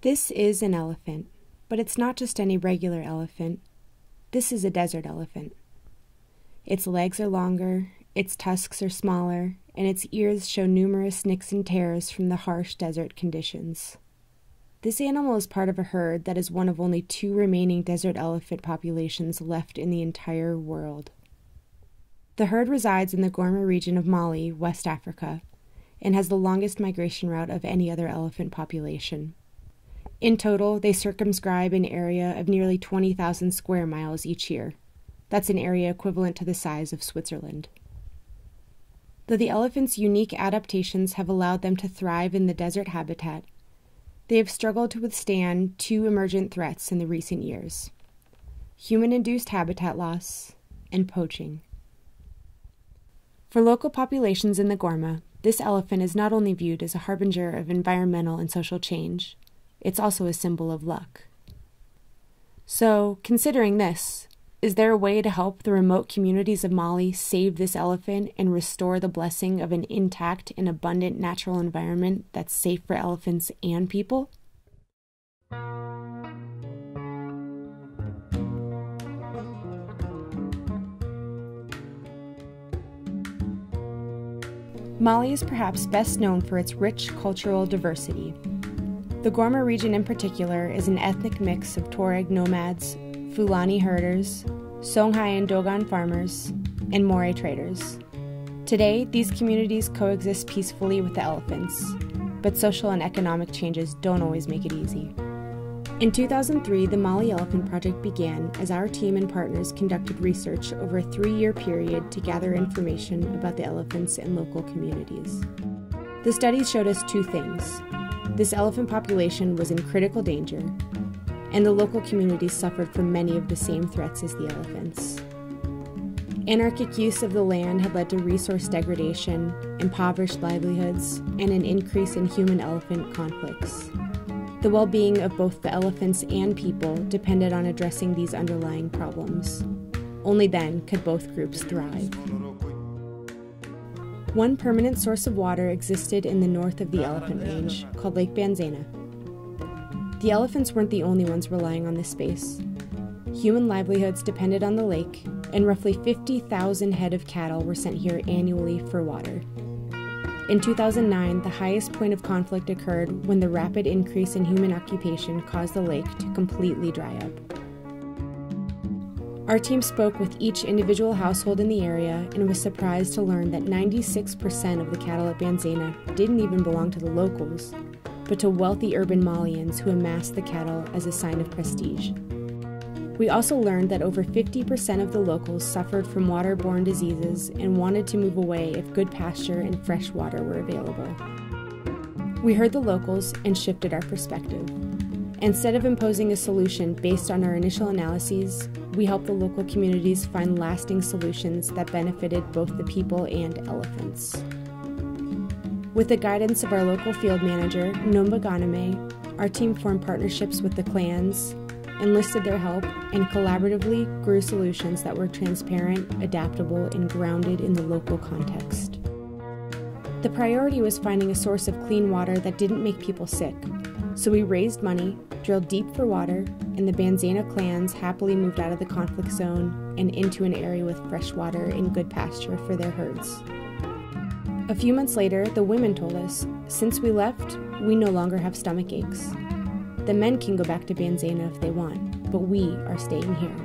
This is an elephant, but it's not just any regular elephant. This is a desert elephant. Its legs are longer, its tusks are smaller, and its ears show numerous nicks and tears from the harsh desert conditions. This animal is part of a herd that is one of only 2 remaining desert elephant populations left in the entire world. The herd resides in the Gourma region of Mali, West Africa, and has the longest migration route of any other elephant population. In total, they circumscribe an area of nearly 20,000 square miles each year. That's an area equivalent to the size of Switzerland. Though the elephants' unique adaptations have allowed them to thrive in the desert habitat, they have struggled to withstand 2 emergent threats in the recent years: human-induced habitat loss and poaching. For local populations in the Gourma, this elephant is not only viewed as a harbinger of environmental and social change, it's also a symbol of luck. So, considering this, is there a way to help the remote communities of Mali save this elephant and restore the blessing of an intact and abundant natural environment that's safe for elephants and people? Mali is perhaps best known for its rich cultural diversity. The Gourma region in particular is an ethnic mix of Tuareg nomads, Fulani herders, Songhai and Dogon farmers, and Moray traders. Today, these communities coexist peacefully with the elephants, but social and economic changes don't always make it easy. In 2003, the Mali Elephant Project began as our team and partners conducted research over a 3-year period to gather information about the elephants in local communities. The studies showed us 2 things. This elephant population was in critical danger, and the local communities suffered from many of the same threats as the elephants. Anarchic use of the land had led to resource degradation, impoverished livelihoods, and an increase in human-elephant conflicts. The well-being of both the elephants and people depended on addressing these underlying problems. Only then could both groups thrive. One permanent source of water existed in the north of the elephant range, called Lake Banzena. The elephants weren't the only ones relying on this space. Human livelihoods depended on the lake, and roughly 50,000 head of cattle were sent here annually for water. In 2009, the highest point of conflict occurred when the rapid increase in human occupation caused the lake to completely dry up. Our team spoke with each individual household in the area and was surprised to learn that 96% of the cattle at Banzena didn't even belong to the locals, but to wealthy urban Malians who amassed the cattle as a sign of prestige. We also learned that over 50% of the locals suffered from waterborne diseases and wanted to move away if good pasture and fresh water were available. We heard the locals and shifted our perspective. Instead of imposing a solution based on our initial analyses, we helped the local communities find lasting solutions that benefited both the people and elephants. With the guidance of our local field manager, Nomba Ganame, our team formed partnerships with the clans, enlisted their help, and collaboratively grew solutions that were transparent, adaptable, and grounded in the local context. The priority was finding a source of clean water that didn't make people sick, so we raised money, drilled deep for water, and the Banzena clans happily moved out of the conflict zone and into an area with fresh water and good pasture for their herds. A few months later, the women told us, since we left, we no longer have stomach aches. The men can go back to Banzena if they want, but we are staying here.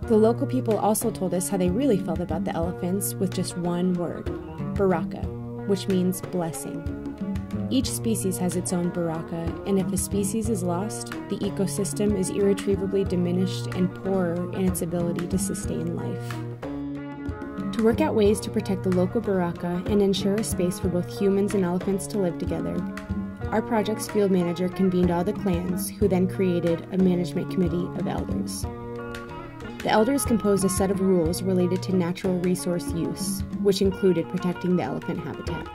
The local people also told us how they really felt about the elephants with just one word, baraka, which means blessing. Each species has its own baraka, and if a species is lost, the ecosystem is irretrievably diminished and poorer in its ability to sustain life. To work out ways to protect the local baraka and ensure a space for both humans and elephants to live together, our project's field manager convened all the clans, who then created a management committee of elders. The elders composed a set of rules related to natural resource use, which included protecting the elephant habitat.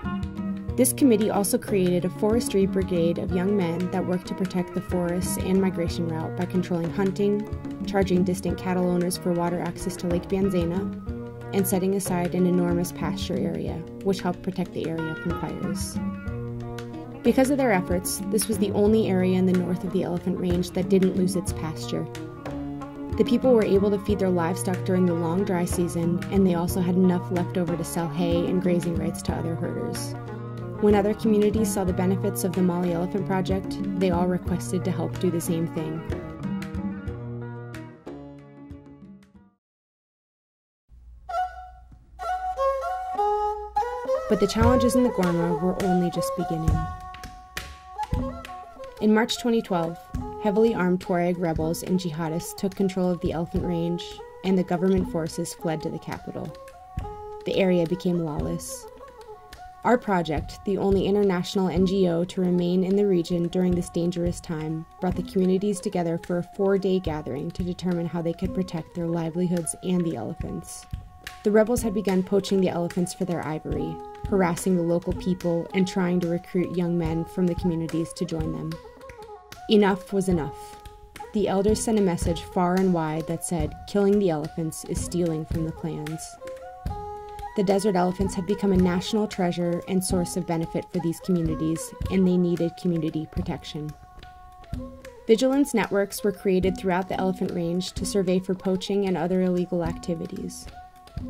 This committee also created a forestry brigade of young men that worked to protect the forests and migration route by controlling hunting, charging distant cattle owners for water access to Lake Banzena, and setting aside an enormous pasture area, which helped protect the area from fires. Because of their efforts, this was the only area in the north of the Elephant Range that didn't lose its pasture. The people were able to feed their livestock during the long dry season, and they also had enough left over to sell hay and grazing rights to other herders. When other communities saw the benefits of the Mali Elephant Project, they all requested to help do the same thing. But the challenges in the Gourma were only just beginning. In March 2012, heavily armed Tuareg rebels and jihadists took control of the Elephant Range, and the government forces fled to the capital. The area became lawless. Our project, the only international NGO to remain in the region during this dangerous time, brought the communities together for a 4-day gathering to determine how they could protect their livelihoods and the elephants. The rebels had begun poaching the elephants for their ivory, harassing the local people, and trying to recruit young men from the communities to join them. Enough was enough. The elders sent a message far and wide that said, killing the elephants is stealing from the clans. The desert elephants had become a national treasure and source of benefit for these communities, and they needed community protection. Vigilance networks were created throughout the Elephant Range to survey for poaching and other illegal activities.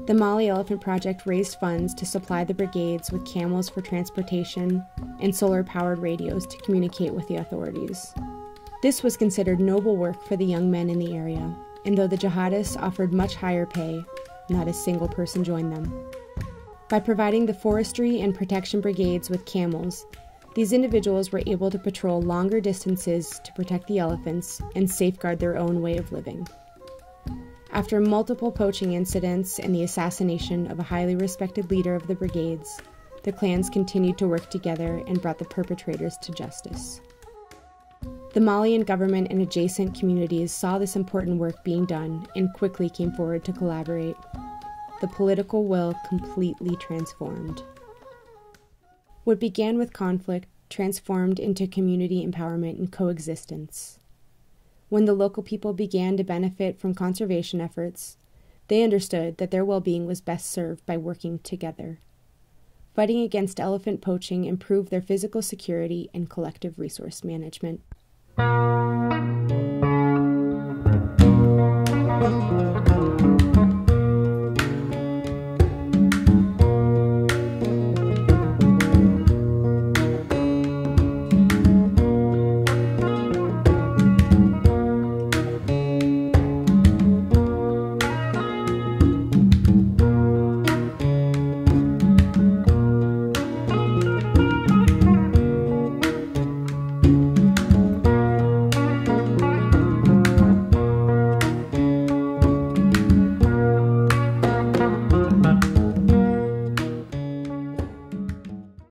The Mali Elephant Project raised funds to supply the brigades with camels for transportation and solar-powered radios to communicate with the authorities. This was considered noble work for the young men in the area, and though the jihadists offered much higher pay, not a single person joined them. By providing the forestry and protection brigades with camels, these individuals were able to patrol longer distances to protect the elephants and safeguard their own way of living. After multiple poaching incidents and the assassination of a highly respected leader of the brigades, the clans continued to work together and brought the perpetrators to justice. The Malian government and adjacent communities saw this important work being done and quickly came forward to collaborate. The political will completely transformed. What began with conflict transformed into community empowerment and coexistence. When the local people began to benefit from conservation efforts, they understood that their well-being was best served by working together. Fighting against elephant poaching improved their physical security and collective resource management.